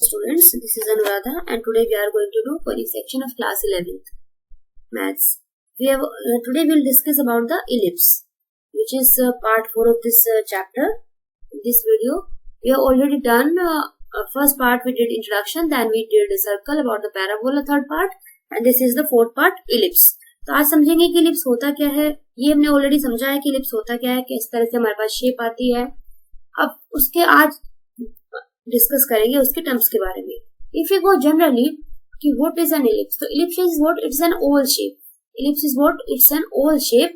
students, this is Anuradha and today we are going to do coding section of class 11th maths. Today we will discuss about the ellipse, which is part 4 of this chapter. In this video we have already done first part. We did introduction, then we did a circle, about the parabola third part, and this is the fourth part, ellipse. तो आज समझेंगे कि ellipse होता क्या है. ये हमने already समझा है कि ellipse होता क्या है, किस तरह से हमारे पास शेप आती है. अब उसके आज डिस्कस करेंगे उसके टर्म्स के बारे में. इफ यू गो जनरली कि व्हाट इज एन इलिप्स, तो ellipse is what, it's an oval shape. Ellipse is what, it's an oval shape.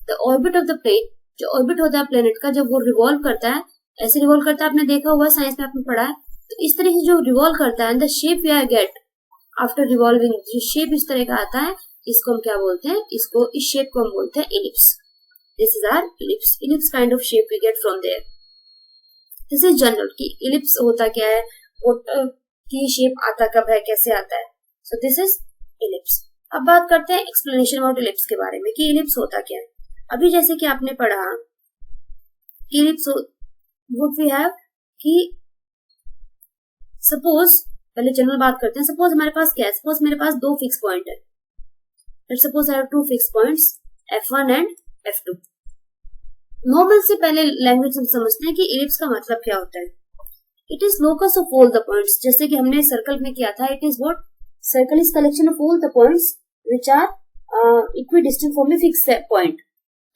The orbit of the plane, जो ऑर्बिट होता है प्लेनेट का, जब वो रिवॉल्व करता है, ऐसे रिवॉल्व करता है, आपने देखा हुआ साइंस में आपने पढ़ा है. तो इस तरह से जो रिवॉल्व करता है, the shape we are get after revolving, जो शेप इस तरह का आता है, इसको हम क्या बोलते हैं, इसको, इस शेप को हम बोलते हैं ellipse. This is our ellipse. Ellipse kind of shape we get from there. This is general कि इलिप्स होता क्या है, की शेप आता कब है, कैसे आता है. सो दिस इज इलिप्स. अब बात करते हैं एक्सप्लेनेशन अबाउट इलिप्स के बारे में कि इलिप्स होता क्या है. अभी जैसे कि आपने पढ़ा कि इलिप्स व्हाट वी हैव, कि सपोज, पहले जनरल बात करते हैं. सपोज हमारे पास क्या है, सपोज मेरे पास दो फिक्स पॉइंट है. Let's suppose I have two fix points f1 and f2. Normal से पहले लैंग्वेज हम समझते हैं कि इलिप्स का मतलब क्या होता है. It is locus of all the points, जैसे कि हमने सर्कल में किया था. It is what, circle is collection of all the points which are equidistant from a fix point.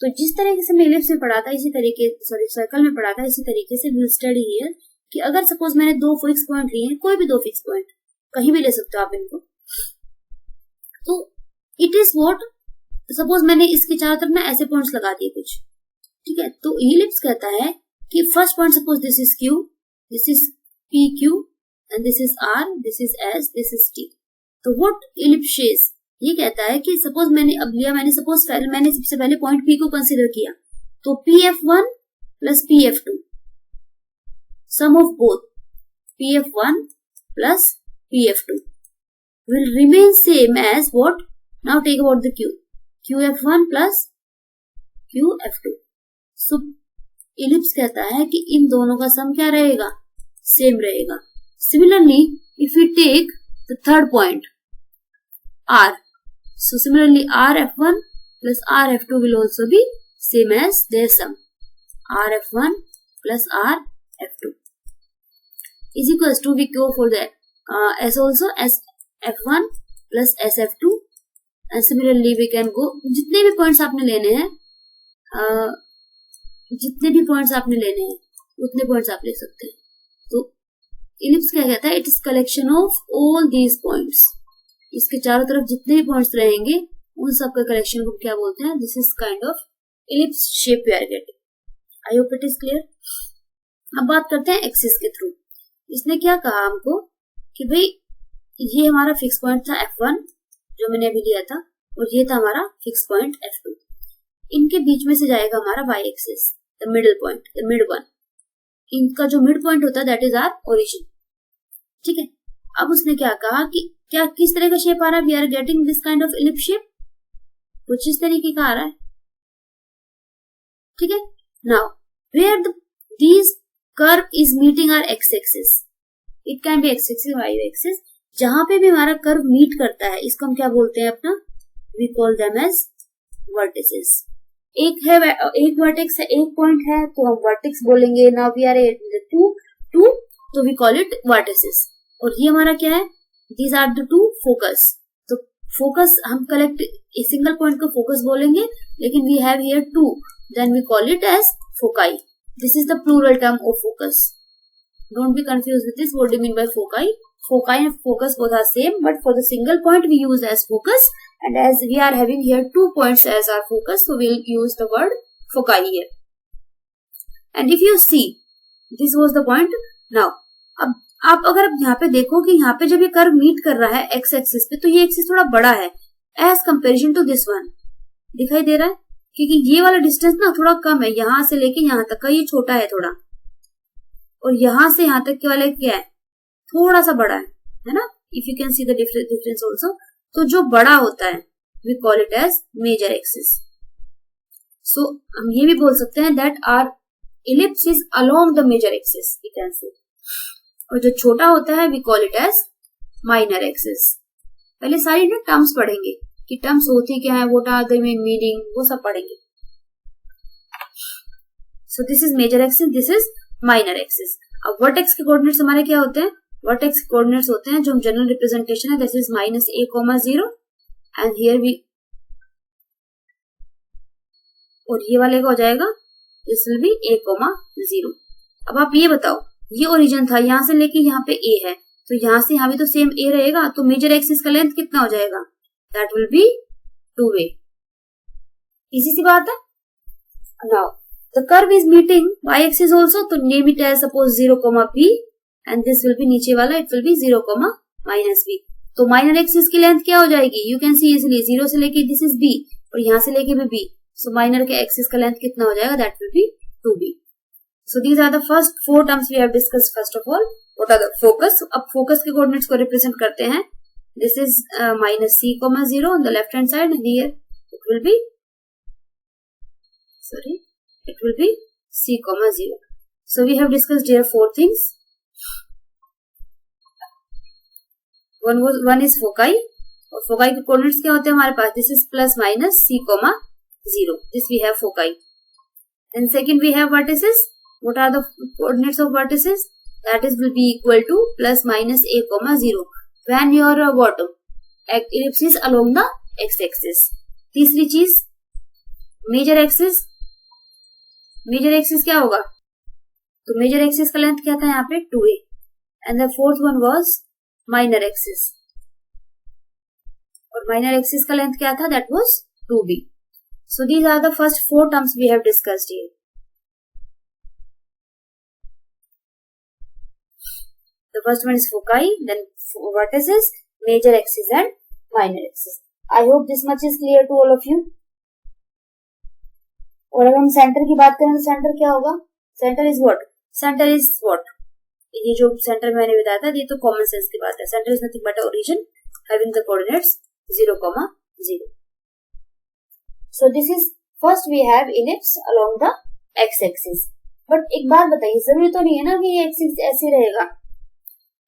तो जिस तरीके से हमने इलिप्स में पढ़ा था, इसी तरीके, सॉरी सर्कल में पढ़ा था, इसी तरीके से विल स्टडी हियर कि अगर सपोज मैंने दो फिक्स पॉइंट लिए हैं, कोई भी दो फिक्स पॉइंट, कहीं भी ले सकते हो आप इनको. तो इट इज व्हाट, सपोज मैंने इसके चारों तरफ ना ऐसे पॉइंट्स लगा दिए कुछ, ठीक है. तो इलिप्स कहता है कि first point, suppose this is Q, this is P Q and this is R, this is S, this is T. तो व्हाट इलिप्स सेज, ये कहता है कि सपोज मैंने अब लिया, मैंने सपोज मैंने सबसे पहले पॉइंट पी को कंसीडर किया, तो P F one plus P F two, sum of both P F one plus P F two will remain same as what. Now take about the q, qf1 plus qf2. So ellipse कहता है कि इन दोनों का सम क्या रहेगा, same रहेगा. Similarly if you take the third point r, so similarly rf1 plus rf2 will also be same as their sum, rf1 plus rf2 is equals to, we go for that as also as f1 plus sf2, and similarly we can go, जितने भी points आपने लेने हैं, जितने भी points आपने लेने हैं उतने पॉइंट्स आप लिख सकते हैं. तो इलिप्स क्या कहता है, it is collection of all these points. इसके चारों तरफ जितने भी पॉइंट्स रहेंगे उन सब का कलेक्शन को क्या बोलते हैं. This is kind of ellipse shape we are getting. I hope it is clear. अब बात करते हैं एक्सिस के थ्रू. इसने क्या कहा हमको कि भाई ये हमारा फिक्स पॉइंट था f1 जो मैंने अभी लिया था, और ये था हमारा फिक्स पॉइंट f2. इनके बीच में से जाएगा हमारा y axis, the middle point, the mid one. इनका जो मिड पॉइंट होता है दैट इज आवर ओरिजिन, ठीक है. अब उसने क्या कहा कि क्या किस तरह का शेप आ रहा है, we are getting this kind of ellipse shape, कुछ इस तरीके का आ रहा है, ठीक है. Now where these curve is meeting our X axis, it can be X axis, Y axis. जहां पे भी हमारा कर्व मीट करता है, इसको हम क्या बोलते हैं अपना, we call them as vertices. एक है, एक वर्टेक्स है, एक पॉइंट है, तो हम वर्टेक्स बोलेंगे. नाउ वी आर टू, तो वी कॉल इट वर्टिसेस. और ये हमारा क्या है, these are the two focus. तो फोकस हम कलेक्ट, एक सिंगल पॉइंट को फोकस बोलेंगे, लेकिन we have here two, then we call it as foci. This is the plural term of focus. Don't be confuse with this. What do you mean by foci? Foci and focus both are same, but for the single point we use as focus, and as we are having here 2 points as our focus, so we'll use the word foci here. And if you see, this was the point. Now, अब आप अगर यहाँ पे देखो कि यहाँ पे जब ये कर्व मीट कर रहा है x एक्सिस पे, तो ये एक्सिस थोड़ा बड़ा है as comparison to this one. दिखाई दे रहा है, क्योंकि ये वाला डिस्टेंस ना थोड़ा कम है, यहाँ से लेके यहाँ तक का ये छोटा है थोड़ा, और यहाँ से यहाँ तक के वाले क्या है, थोड़ा सा बड़ा है ना. If you can see the difference also. तो जो बड़ा होता है we call it as major axis. So हम ये भी बोल सकते हैं that our ellipse is along the major axis, we can say. और जो छोटा होता है we call it as minor axis. पहले सारी ना टर्म्स पढ़ेंगे कि टर्म्स होती क्या है, व्हाट आर द मीनिंग, वो सब पढ़ेंगे। So this is major axis, this is minor axis. अब वर्टेक्स के कोऑर्डिनेट्स हमारे क्या होते हैं, वर्टेक्स कोऑर्डिनेट्स होते हैं जो जनरल रिप्रेजेंटेशन है, this is -a, 0 and here we, और ये वाले का हो जाएगा दिस विल बी a, 0। अब आप ये बताओ, ये ओरिजिन था, यहां से लेके यहाँ पे a है, तो यहां से यहाँ भी तो सेम a रहेगा, तो मेजर एक्सिस का लेंथ कितना हो जाएगा, दैट विल बी 2a। इसी सी बात है। Now the curve is meeting y axis also, तो name it as suppose 0, b and this will be नीचे वाला, इट विल बी 0, -b। तो माइनर एक्सिस की लेंथ क्या हो जाएगी, यू कैन सी इजिली 0 से लेके दिस इज b और यहां से लेके भी b, सो माइनर के एक्सिस का लेंथ कितना हो जाएगा, that will B 2b। So these are the first 4 terms we have discussed. First of all, what are the focus? अब focus के coordinates को represent करते हैं. This is -c, 0 on the left hand side. Here it will be, it will be c, 0. So we have discussed here 4 things. One is foci. और foci के coordinates क्या होते हैं हमारे पास? This is ±c, 0. This we have foci. And second we have vertices. What are the coordinates of vertices? That is will be equal to ±a, 0 when your ellipse is along the x-axis. तीसरी चीज major axis, major axis क्या होगा, तो major axis का length क्या था यहाँ पे 2a and the fourth one was minor axis, और माइनर एक्सिस का लेंथ क्या था, that was 2b. So these are the first 4 terms we have discussed here. The first one is foci, then vertices, major axis and minor axis. I hope this much is clear to all of you. और अगर हम centre की बात करें तो centre क्या होगा, centre is what, centre is what, ये जो सेंटर मैंने बताया था ये तो कॉमन सेंस की बात है। Centre is nothing but origin having the coordinates 0, 0. So this is first we have ellipse along the x-axis. But एक बात बताइए, जरूरी तो नहीं है ना कि ये एक्सिस ऐसे रहेगा,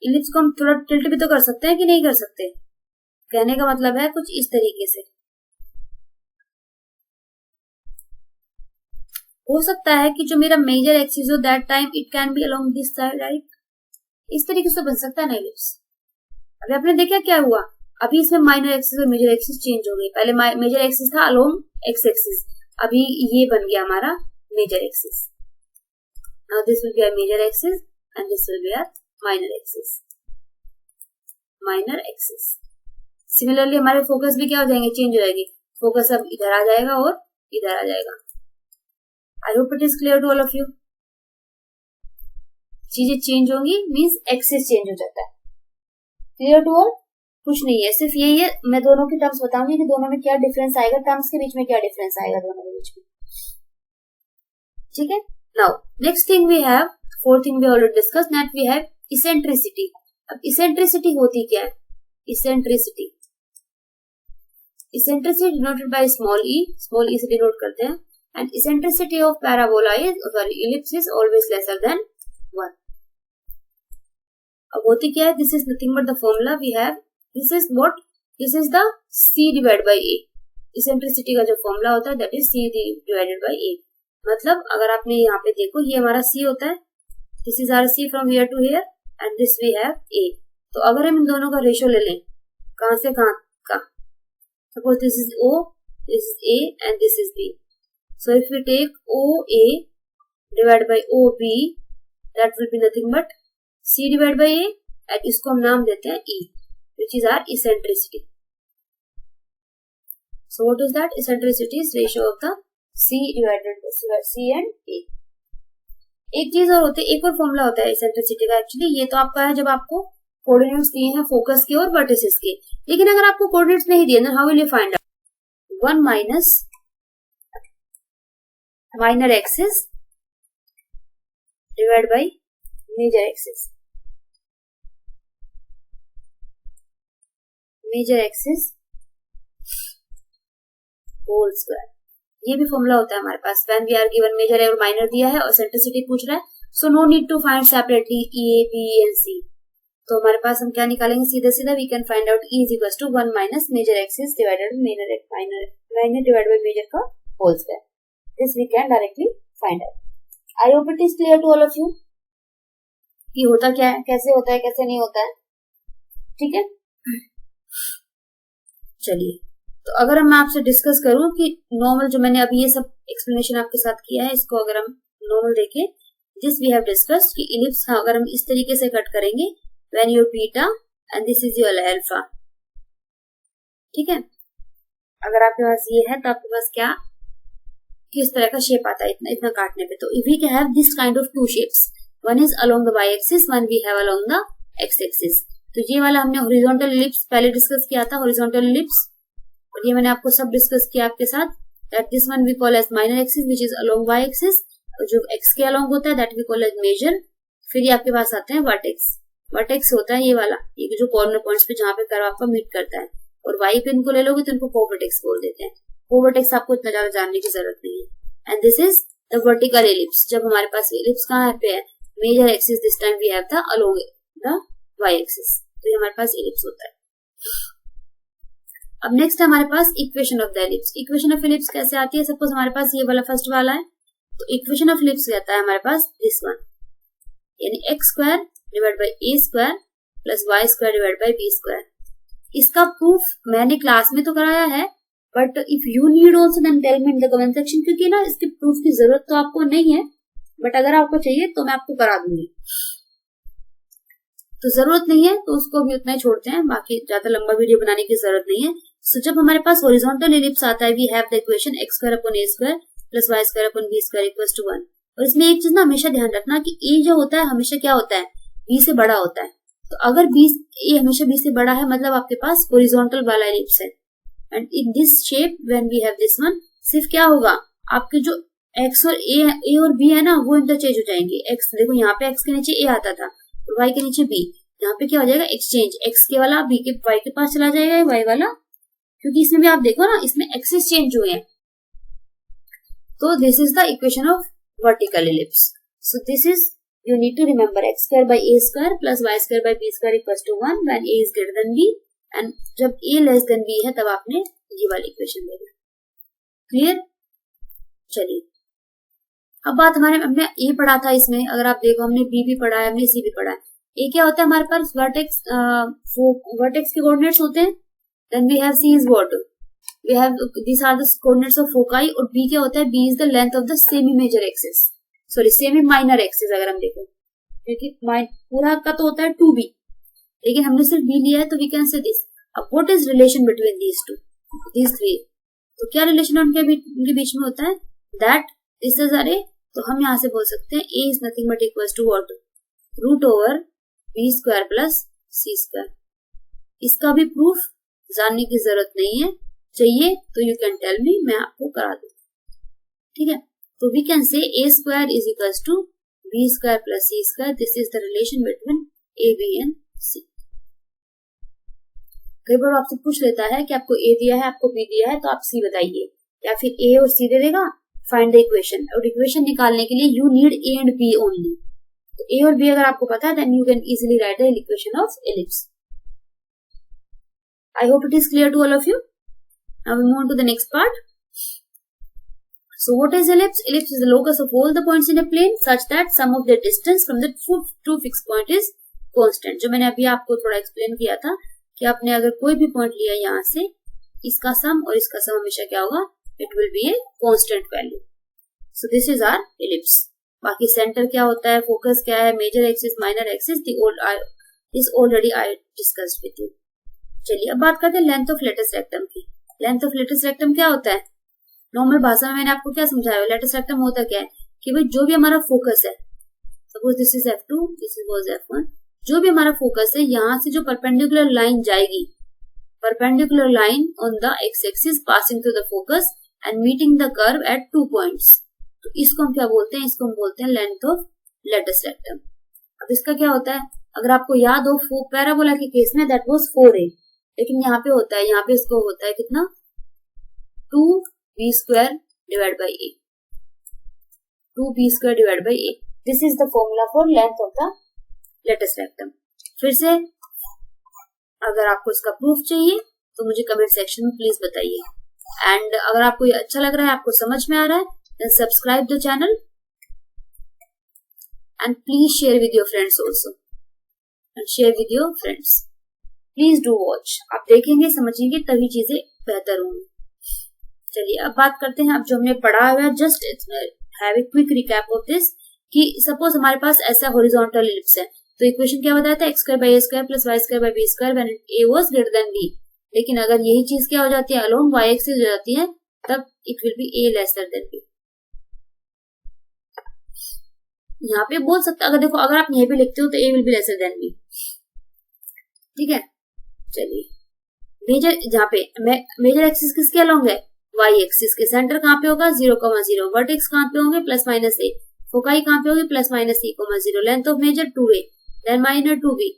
इलिप्स को हम थोड़ा टिल्ट भी तो कर सकते हैं कि नहीं कर सकते। कहने का मतलब है कुछ इस तरीके से हो सकता है कि जो मेरा मेजर एक्सिस हो that time it can B along this side, right, इस तरीके से बन सकता है ना इलिप्स। अभी आपने देखा क्या हुआ, अभी इसमें माइनर एक्सिस और मेजर एक्सिस चेंज हो गई। पहले मेजर एक्सिस था अलोंग एक्स एक्सिस, अभी ये बन गया हमारा major axis. Now this will be our major axis and this will be our minor axis, minor axis. Similarly हमारे फोकस भी क्या हो जाएंगे, चेंज हो जाएंगे, फोकस अब इधर आ जाएगा और इधर आ जाएगा। I hope it is clear to all of you. चीजें चेंज होंगी मीन्स एक्सिस चेंज हो जाता है। Clear to all? कुछ नहीं है, सिर्फ यही है, मैं दोनों की टर्म्स बताऊंगी कि दोनों में क्या डिफरेंस आएगा, टर्म्स के बीच में क्या डिफरेंस आएगा दोनों के बीच में, ठीक है। Now next thing we have, fourth thing we already discuss, that we have eccentricity. अब इसेंट्रिसिटी होती क्या है, eccentricity, eccentricity denoted by small E से डिनोट करते हैं, and eccentricity of parabola is sorry ellipse is always lesser than 1। अब होती क्या है, this is nothing but the formula we have, this is what, this is the c divide by a। Eccentricity का जो formula होता है that is c divided by a। मतलब अगर आपने यहाँ पे देखो, ये हमारा c होता है, this is our c from here to here and this we have a। तो अगर हम इन दोनों का रेशियो ले लें, कहां से कहां का, suppose this is o, this is a and this is b। So if we take OA divide by OB that will be nothing but c divide by a, and इसको हम नाम देते हैं e, which is our eccentricity. So what is that? Eccentricity is ratio of the c divided by c and a. एक चीज और होती है, एक और फॉर्मूला होता है इसेंट्रिसिटी का। एक्चुअली ये तो आपका है जब आपको कोऑर्डिनेट्स दिए हैं फोकस के और वर्टिसेस के, लेकिन अगर आपको कोऑर्डिनेट्स नहीं दिए ना, how will you find out? 1 minus minor axis divide by major axis, major axis whole square. ये भी फॉर्मूला होता है हमारे पास when we are given major और माइनर दिया है और सेंट्रिसिटी पूछ रहा है, so no need to find separately A B and C. तो हमारे पास हम क्या निकालेंगे, सीधा सीधा we can find out E is equals to 1 minus major axis divided by minor divided by major का whole square. This we can directly find out. I hope it is clear to all of you कि होता क्या है, कैसे होता है, कैसे नहीं होता है, ठीक है। चलिए, तो अगर मैं आपसे डिस्कस करूं कि नॉर्मल जो मैंने अभी ये सब एक्सप्लेनेशन आपके साथ किया है, इसको अगर हम नॉर्मल देखें, दिस वी हैव डिस्कस्ड कि इलिप्स अगर हम इस तरीके से कट करेंगे, when your beta and this is your alpha, ठीक है। अगर आपके पास ये है तो आपके पास क्या किस तरह का शेप आता है इतना काटने पे। तो we can have this kind of two shapes, one is along the Y axis, one we have along the X axis. तो ये वाला हमने हॉरिजॉन्टल इलिप्स पहले डिस्कस किया था, हॉरिजॉन्टल इलिप्स, और ये मैंने आपको सब डिस्कस किया आपके साथ, that this one we call as minor axis which is along Y axis, और जो एक्स के अलोंग होता है that we call as major. फिर ये आपके पास आते हैं वर्टेक्स, वर्टेक्स होता है ये वाला, ये जो कॉर्नर पॉइंट्स पे जहां पे कर्व आपका मीट करता है, और वाई पे इनको ले लोगे तो इनको कोवर्टेक्स बोल देते हैं। कोवर्टेक्स आपको इतना ज्यादा जानने की जरूरत नहीं है। And this is the vertical ellipse, जब हमारे पास एलिप्स कहाँ पे है, major axis, this time we have the along the Y axis, तो ये हमारे पास एलिप्स होता है। अब नेक्स्ट हमारे पास equation of the ellipse. Equation of ellipse कैसे आती है, सपोज हमारे पास ये वाला फर्स्ट वाला है, तो इक्वेशन ऑफ एलिप्स कहता है हमारे पास दिस वन, यानी X square divide by A square plus Y square divide by B square. इसका प्रूफ मैंने क्लास में तो कराया है, but if you need also then tell me in the comment section, क्योंकि ना इसके प्रूफ की जरूरत तो आपको नहीं है, बट अगर आपको चाहिए तो मैं आपको करा दूंगी। तो जरूरत नहीं है तो उसको भी उतना ही छोड़ते हैं, बाकी ज्यादा लंबा वीडियो बनाने की जरूरत नहीं है। सो जब हमारे पास हॉरिजॉन्टल एलिप्स आता है, we have the equation X square upon A square plus Y square upon B square equals to 1। और इसमें एक चीज ना हमेशा ध्यान रखना कि ए जो होता है हमेशा क्या होता है, बी से बड़ा होता है। तो अगर ए हमेशा बी से बड़ा है, मतलब आपके पास हॉरिजॉन्टल वाला एलिप्स है। And in this shape when we have this one, सिर्फ क्या होगा, आपके जो एक्स और ए और बी है ना, वो इंटरचेंज हो जाएंगे। एक्स देखो यहाँ पे एक्स के नीचे ए आता था और वाई के नीचे बी, यहाँ पे क्या हो जाएगा एक्सचेंज, एक्स के वाला बी के वाई के पास चला जाएगा, वाई वाला, क्योंकि इसमें भी आप देखो ना इसमें एक्सिस चेंज हुए हैं। तो this is the equation of vertical ellipse. So this is, you need to remember x square by a square plus y square by b square equals to 1 when a is greater than b, and जब a less than b है तब आपने ये वाली equation लेना। Clear? चलिए, अब बात हमने a पढ़ा था, इसमें अगर आप देखो हमने b भी पढ़ा है, हमने c भी पढ़ा है। a क्या होता है हमारे पास, वर्टेक्स, वर्टेक्स के कोऑर्डिनेट्स होते हैं। Then we have c is what, we have these are the coordinates of foci, और b क्या होता है, b is the length of the semi major axis, sorry semi minor axis. अगर हम देखें, क्योंकि पूरा का तो होता है 2b, लेकिन हमने सिर्फ b लिया है, तो वी कैन से दिस। अब what is relation between these two, these three, तो क्या रिलेशन उनके बीच में होता है, दैट दिस इज अरे, तो हम यहाँ से बोल सकते हैं a is nothing but equals to what, root over b square plus c square. इसका भी प्रूफ जानने की जरूरत नहीं है, चाहिए तो यू कैन टेल मी, मैं आपको करा दूँ, ठीक है। So we can say a square is equals to b square plus c square. This is the relation between a, b and c. कई बार आपसे पूछ लेता है कि आपको a दिया है, आपको b दिया है, तो आप c बताइए, या फिर a और c दे देगा, फाइंड द इक्वेशन। और इक्वेशन निकालने के लिए you need a and b only. तो a और b अगर आपको पता है, then you can easily write the equation of ellipse. I hope it is clear to all of you. Now we move on to the next part. So what is ellipse? Ellipse is the locus of all the points in a plane such that sum of their distance from the two fixed point is constant. जो मैंने अभी आपको थोड़ा explain किया था कि आपने अगर कोई भी पॉइंट लिया यहाँ से, इसका सम और इसका सम हमेशा क्या होगा, it will be a constant value. So this is our ellipse. बाकी सेंटर क्या होता है, फोकस क्या है, major axis, minor axis, this already I discussed with you. चलिए अब बात करते हैं लेंथ ऑफ लेटस रेक्टम की। लेंथ ऑफ लेटस रेक्टम क्या होता है, नॉर्मल भाषा में मैंने आपको क्या समझाया, लेटस रेक्टम होता क्या है कि भाई जो भी हमारा फोकस है, suppose this is F2, this is F1, जो भी हमारा फोकस है, यहाँ से जो परपेंडिकुलर लाइन जाएगी, perpendicular line on the X axis passing through the focus and meeting the curve at 2 points, तो इसको हम क्या बोलते हैं, इसको हम बोलते हैं लेंथ ऑफ लेटस रेक्टम। अब इसका क्या होता है, अगर आपको याद हो पैराबोला के केस में दैट वाज 4a, लेकिन यहाँ पे होता है, यहाँ पे इसको होता है कितना, 2b square divide by a, 2b square divide by a। This is the formula for length of the latus rectum. फिर से अगर आपको इसका प्रूफ चाहिए तो मुझे कमेंट सेक्शन में प्लीज बताइए। एंड अगर आपको ये अच्छा लग रहा है, आपको समझ में आ रहा है, then subscribe the channel and please share with your friends also and share with your friends. Please do watch. आप देखेंगे समझेंगे तभी चीजें बेहतर होंगी। चलिए अब बात करते हैं, अब जो हमने पढ़ा हुआ है, just have a quick recap of this कि सपोज हमारे पास ऐसा हॉरिजॉन्टल इलिप्स है, तो इक्वेशन क्या बताया था, X square by A square plus Y square by B square when A was greater than B. लेकिन अगर यही चीज क्या हो जाती है, अलोंग वाई एक्सिस हो जाती है, तब it will be a lesser than B. यहाँ पे बोल सकते, अगर देखो अगर आप यहीं पे लिखते हो तो A will be lesser than B, ठीक है। चलिए मेजर, जहाँ पे मेजर एक्सिस किसके अलोंग है, वाई एक्सिस के। सेंटर कहाँ पे होगा, 0,0। वर्टेक्स कहाँ पे होंगे, प्लस माइनस ए। फोकाई कहाँ पे होगी, plus minus e,0। Length of major 2a, then minor 2b।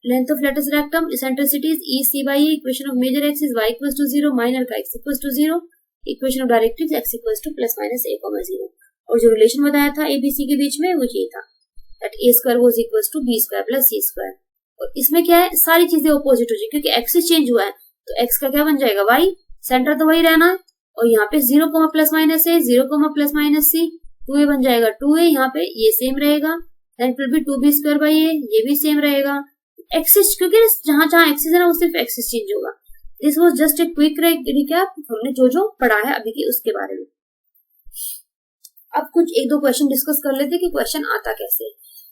Length of latus rectum, eccentricity is EC by A। Equation of major axis y equals to 0, minor का x equals to 0। Equation of directrix x equals to plus minus a,0। और जो relation बताया था ABC के बीच में वो ये था, that a square was equals to b square plus c square. और इसमें क्या है, सारी चीजें ऑपोजिट हो जाए क्योंकि एक्सिस चेंज हुआ है, तो x का क्या बन जाएगा y, सेंटर तो वही रहना है। और यहाँ पे 0, plus minus a, 0, plus minus c, 2a बन जाएगा 2a, यहाँ पे ये सेम रहेगा, देन फिर भी 2b स्क्वायर बाई a, ये भी सेम रहेगा। एक्सिस, क्योंकि जहां जहां एक्सिस है ना वो सिर्फ एक्सिस चेंज होगा। This was just a quick recap, हमने जो जो पढ़ा है अभी की उसके बारे में। अब कुछ एक दो क्वेश्चन डिस्कस कर लेते हैं कि क्वेश्चन आता कैसे है।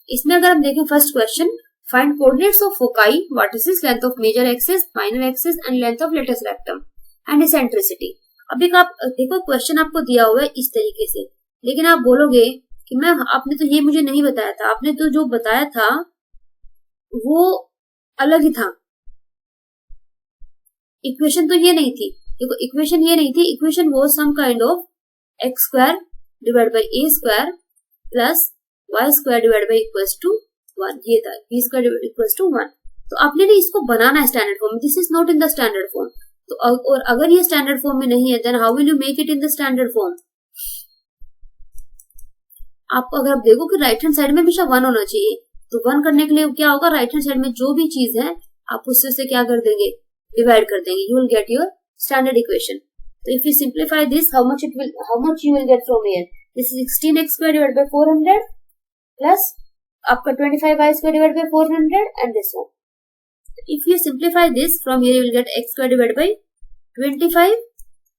इसमें अगर हम देखें first question, find coordinates of foci, vertices, length of major axis, minor axis and length of latus rectum and eccentricity. अब एक आप देखो क्वेश्चन आपको दिया हुआ है इस तरीके से, लेकिन आप बोलोगे कि मैम आपने तो ये मुझे नहीं बताया था, आपने तो जो बताया था वो अलग ही था, इक्वेशन तो ये नहीं थी। देखो इक्वेशन ये नहीं थी, इक्वेशन वो some kind of X square divide by A square plus Y square divide by equals to 1, ये था, बी स्क्वायर इक्वल्स टू 1। तो आपने ना इसको बनाना है standard form, this is not in the standard form. तो और अगर ये स्टैंडर्ड फॉर्म में नहीं है, then how will you make it in the standard form. आपको अगर आप देखो कि राइट हैंड साइड में हमेशा 1 होना चाहिए, तो 1 करने के लिए क्या होगा, राइट हैंड साइड में जो भी चीज है आप उससे से क्या कर देंगे, डिवाइड कर देंगे, you will get your standard equation. तो if you simplify this, how much you will get from here, this is 16x square divide by 400 plus आपका 25y square divide by 400 and this one. If you simplify this, from here you will get x square divided by 25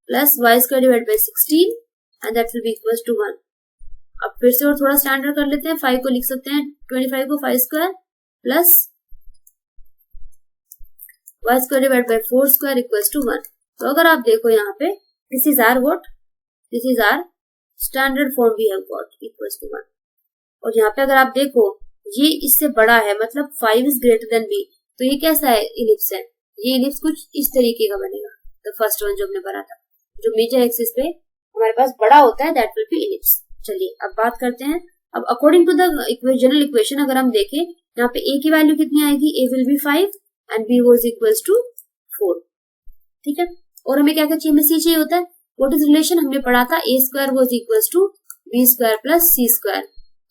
plus y square divided by 16 and that will be equals to 1. अब फिर से और थोड़ा standard कर लेते हैं, 5 को लिख सकते हैं 25 को 5 square plus y square divide by 4 square equals to 1। तो अगर आप देखो यहाँ पे, this is our what, this is our standard form we have got equals to 1। और यहाँ पे अगर आप देखो ये इससे बड़ा है, मतलब 5 इज ग्रेटर देन b, तो ये कैसा है, इलिप्स है। ये इलिप्स कुछ इस तरीके का बनेगा। तो फर्स्ट वन जो हमने पढ़ा था, जो मेजर एक्सिस पे हमारे पास बड़ा होता है, दैट विल बी इलिप्स। चलिए अब बात करते हैं, अब according to the general equation अगर हम देखें, यहाँ पे a की वैल्यू कितनी आएगी, a will be 5 and b was equals to 4, ठीक है। और हमें क्या चाहिए, हमें c चाहिए होता है। व्हाट इज रिलेशन, हमने पढ़ा था a square was equals to b square plus c square.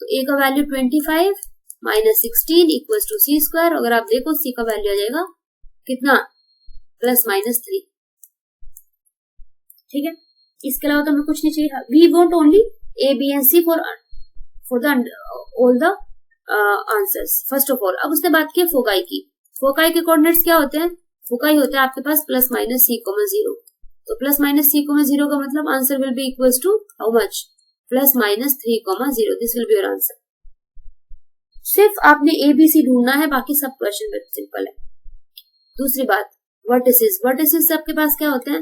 तो a का value 25 minus 16 equals to C square. अगर आप देखो सी का वैल्यू आ जाएगा कितना, प्लस माइनस 3, ठीक है। इसके अलावा तो हमें कुछ नहीं चाहिए। We want only A B and C for the all the answers. First of all अब उसने बात की फोकाई की। फोकाई के कोऑर्डिनेट्स क्या होते हैं, फोकाई होता है आपके पास प्लस माइनस सी कोमा 0। तो प्लस माइनस सी कोमा 0 का मतलब answer will be equals to how much, plus minus 3,0। This will be your answer. सिर्फ आपने ABC ढूंढना है, बाकी सब क्वेश्चन सिंपल है। दूसरी बात, वर्टिसेस। वर्टिसेस आपके पास क्या होते हैं,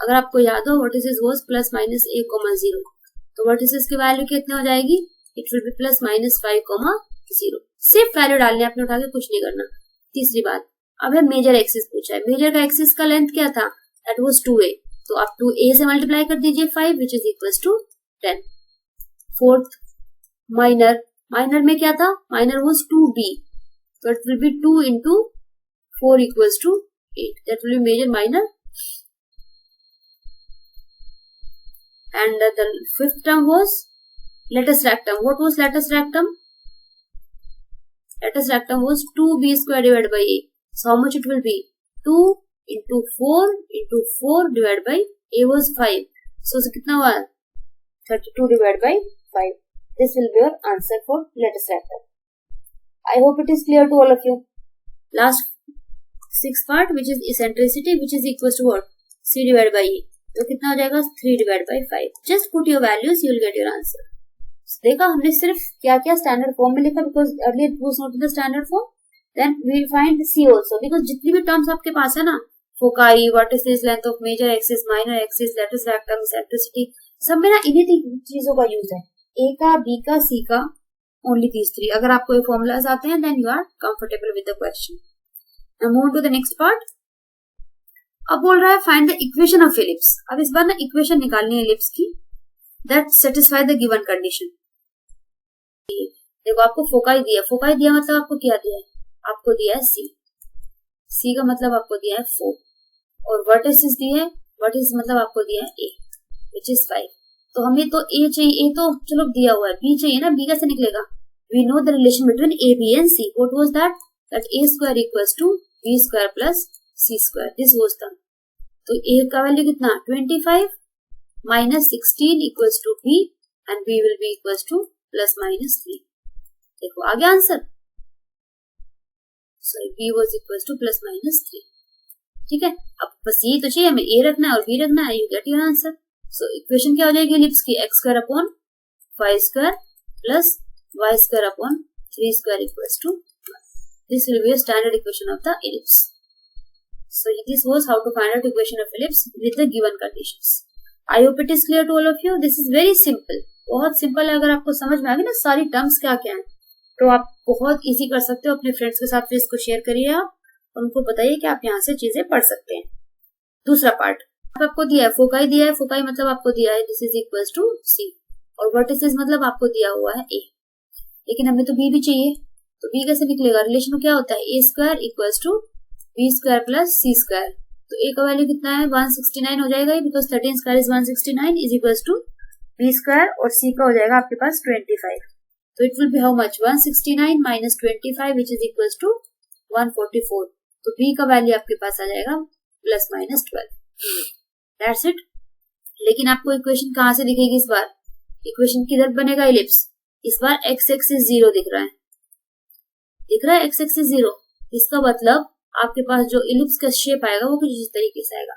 अगर आपको याद हो, vertices was plus minus a,0। तो वर्टिसेस की वैल्यू कितनी हो जाएगी, it will B plus minus 5,0। सिर्फ वैल्यू डालने, आपने उठा के कुछ नहीं करना। तीसरी बात, अब है मेजर एक्सिस पूछा है। मेजर का एक्सिस का लेंथ क्या था, दैट वाज 2a। तो आप 2a से मल्टीप्लाई कर दीजिए 5 which is equals to 10। Fourth, minor. Minor में क्या था, minor was 2b, so it will be 2 into 4 equals to 8. That will be major minor. And the fifth term was Lattice rectum. What was lattice rectum? Lattice rectum was 2b square divided by a. So how much it will be? 2 into 4 into 4 divided by a was 5. So कितना हुआ? 32 divided by 5. This will be your answer for lattice rectum. I hope it is clear to all of you. Last sixth part, which is eccentricity, which is equals to what? C divided by E. तो कितना हो जाएगा? 3 divided by 5. Just put your values, you will get your answer. देखा हमने सिर्फ क्या क्या standard form में लिखा, because earlier it was not the standard form. Then we find C also, because जितनी भी टर्म्स आपके पास है ना, foci, vertices, length of major axis, minor axis, latus rectum, eccentricity, सब में ना इन्हीं चीजों का यूज है. ए का, बी का, सी का, ओनली दीज थ्री. अगर आपको ये फॉर्मूलाज आते हैं then you are comfortable with the question. Now move to the next part. अब बोल रहा है find the equation of ellipse. अब इस बार ना इक्वेशन निकालनी है एलिप्स की that satisfy the given condition. देखो आपको फोकाई दिया, फोकाई दिया मतलब आपको क्या दिया है? आपको दिया है सी. सी का मतलब आपको दिया है 4 और वर्टिसेस दिए है. वर्टिस मतलब आपको दिया है ए विच इज 5. तो हमें तो ए चाहिए, ए तो चलो दिया हुआ है, बी चाहिए ना. बी कैसे निकलेगा? We know the relation between A, B and C. What was that? That A square equals to B square plus C square. This was the. तो ए का वैल्यू कितना? 25 minus 16 equals to B and B will be equals to plus minus 3. देखो आ गया answer. So B was equals to plus minus 3. ठीक है, अब बस ये तो चाहिए हमें, ए रखना है और बी रखना है. You get your answer. So equation क्या हो जाएगी एलिप्स की? X square upon Y square plus Y square upon 3 square equals to 1. This will be a standard equation of the ellipse. So this was how to find out equation of ellipse with the given conditions. I hope it is clear to all of you. This is very simple. बहुत simple है. अगर आपको समझ में आ गई ना सारी terms क्या क्या है तो आप बहुत इजी कर सकते हो. अपने फ्रेंड्स के साथ फिर इसको शेयर करिए आप और उनको बताइए कि आप यहाँ से चीजें पढ़ सकते हैं. दूसरा पार्ट आपको दिया है, फोकाई दिया है. फोकाई मतलब आपको दिया है दिस इज इक्वल टू सी और वर्टिसेस मतलब आपको दिया हुआ है ए. लेकिन हमें तो बी भी चाहिए. तो बी कैसे निकलेगा? रिलेशन क्या होता है? A square equal to B square plus C square. तो ए का वैल्यू कितना है? 169 हो जाएगा because 13 square is 169 is equal to B square और सी का हो जाएगा आपके पास 25. तो it will be how much? 169 minus 25 which is equal to 144. तो बी का वैल्यू आपके पास आ जाएगा प्लस माइनस 12. That's it. लेकिन आपको इक्वेशन कहाँ से दिखेगी इस बार? इक्वेशन किधर बनेगा एलिप्स? इस बार एक्स एक्सिस 0 दिख रहा है. दिख रहा है एक्स एक्सिस 0. इसका मतलब आपके पास जो एलिप्स का शेप आएगा वो कुछ इस तरीके से आएगा.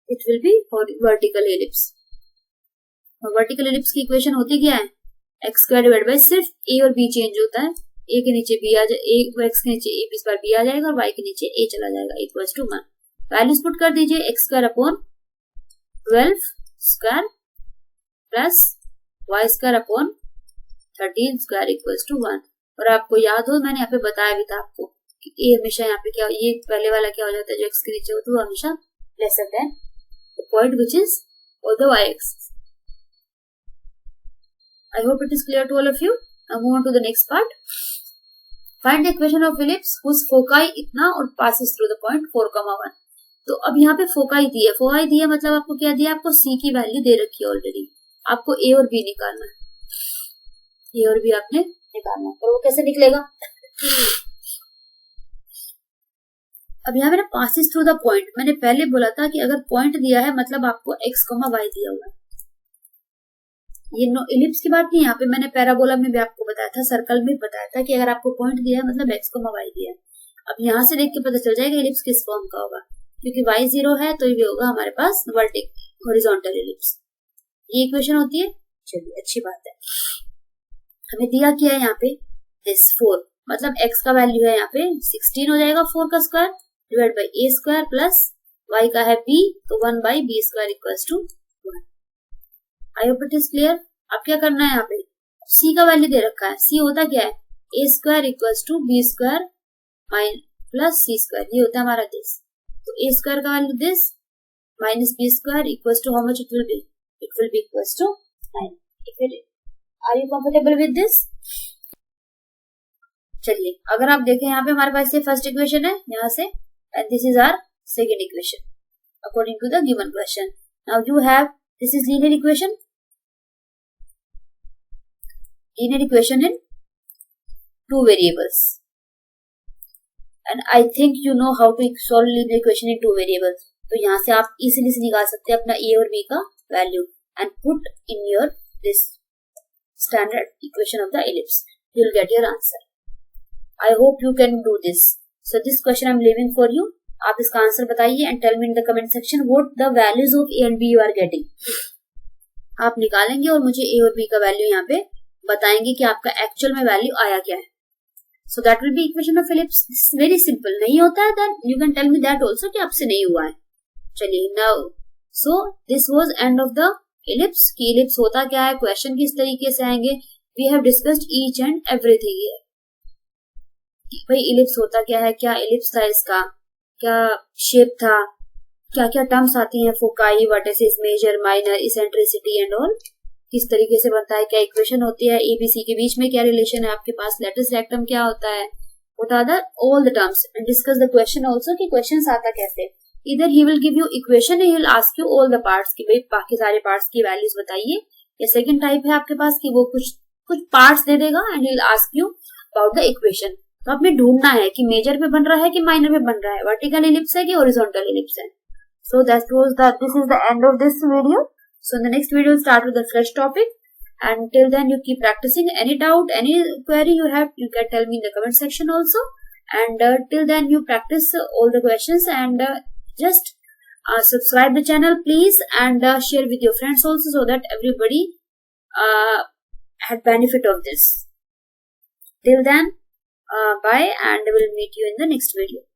It will B vertical ellipse. Vertical ellipse की इक्वेशन होती क्या है? एक्स स्क्वायर डिवाइड बाय सिर्फ ए और बी चेंज होता है. ए के नीचे बी आ जाए, एक्स के नीचे ए इस बार बी आ जाएगा और वाई के नीचे ए चला जाएगा इक्वल्स टू 1. वैल्यूज पुट कर दीजिए. X square upon 12 square plus Y square upon 13 square equals to 1. और आपको याद हो मैंने यहाँ पे बताया भी था आपको कि ए हमेशा यहाँ पे क्या, ये पहले वाला क्या हो जाता है जो एक्स के नीचे होता है वो हमेशा lesser than the point which is और the Y axis. I hope it is clear to all of you. Now move on to the next part. Find the equation of ellipse whose foci इतना और passes through the point 4,1. तो अब यहाँ पे foci दी है. Foci दी है मतलब आपको क्या दिया? आपको सी की वैल्यू दे रखी है ऑलरेडी. आपको ए और बी निकालना है. ए और बी आपने निकालना है. और वो कैसे निकलेगा? अब यहाँ पे ना पासिस थ्रू द पॉइंट. मैंने पहले बोला था कि अगर पॉइंट दिया है मतलब आपको एक्स कॉमा वाई दिया हुआ है. ये नो एलिप्स की बात नहीं. यहाँ पे मैंने पैराबोला में भी आपको बताया था, सर्कल में बताया था कि अगर आपको पॉइंट दिया है मतलब एक्स कॉमा वाई दिया है. अब यहाँ से देख के पता चल जाएगा एलिप्स किस फॉर्म का होगा. क्योंकि वाई 0 है तो ये होगा हमारे पास वर्टिकल हॉरिजॉन्टल एलिप्स. ये इक्वेशन होती है. चलिए अच्छी बात है. हमें दिया क्या है यहाँ पे? दिस 4 मतलब एक्स का वैल्यू है यहाँ पे 16 हो जाएगा 4 का square divide by A square plus Y का है बी तो 1 by B square equals to 1. I hope it is clear. अब क्या करना है यहाँ पे? सी का वैल्यू दे रखा है. सी होता क्या है? A square equals to B square plus C square. ये होता है हमारा दिस. तो ए स्क्वायर का value this minus B square equals to how much it will be? It will be equals to 9. Are you comfortable with this? चलिए अगर आप देखें यहाँ पे हमारे पास ये फर्स्ट इक्वेशन है यहाँ से and this is our second equation according to the given question. Now you have this is linear equation. linear equation in two variables. And I think you know how to solve linear equation in two variables. तो यहाँ से आप easily से निकाल सकते हैं अपना a और b का value and put in your this standard equation of the ellipse. You will get your answer. I hope you can do this. So this question I am leaving for you. आप इसका answer बताइए and tell me in the comment section what the values of a and b you are getting. आप निकालेंगे और मुझे a और b का value यहाँ पे बताएंगे कि आपका एक्चुअल में वैल्यू आया क्या है. So that will be equation of ellipse. This is very simple. नहीं होता है then you can tell me that also कि आपसे नहीं हुआ है. चलिए now so this was end of the ellipse. कि ellipse होता क्या है, क्वेश्चन किस तरीके से आएंगे. We have discussed each and everything here. भाई ellipse होता क्या है, क्या ellipse था इसका, क्या शेप था, क्या क्या टर्म्स आती हैं, foci, vertices, major, minor, eccentricity and all, किस तरीके से बनता है, क्या इक्वेशन होती है, एबीसी के बीच में क्या रिलेशन है आपके पास, लेटिस रेक्टम क्या होता है, what are the all the terms and discuss the question also कि क्वेश्चंस आता कैसे. इधर he will give you equation, he will ask you all the parts कि भाई बाकी सारे पार्ट्स की वैल्यूज बताइए. या सेकंड टाइप है आपके पास कि वो कुछ पार्ट्स दे देगा and he will ask you about the equation. तो आपने ढूंढना है कि मेजर पे बन रहा है कि माइनर पे बन रहा है, वर्टिकल इलिप्स है कि हॉरिजॉन्टल इलिप्स है. So this is the end of this video. So in the next video we'll start with the fresh topic, and till then you keep practicing. Any doubt, any query you have, you can tell me in the comment section also. And till then you practice all the questions and just subscribe the channel please, and share with your friends also so that everybody had benefit of this. Till then, bye, and we'll meet you in the next video.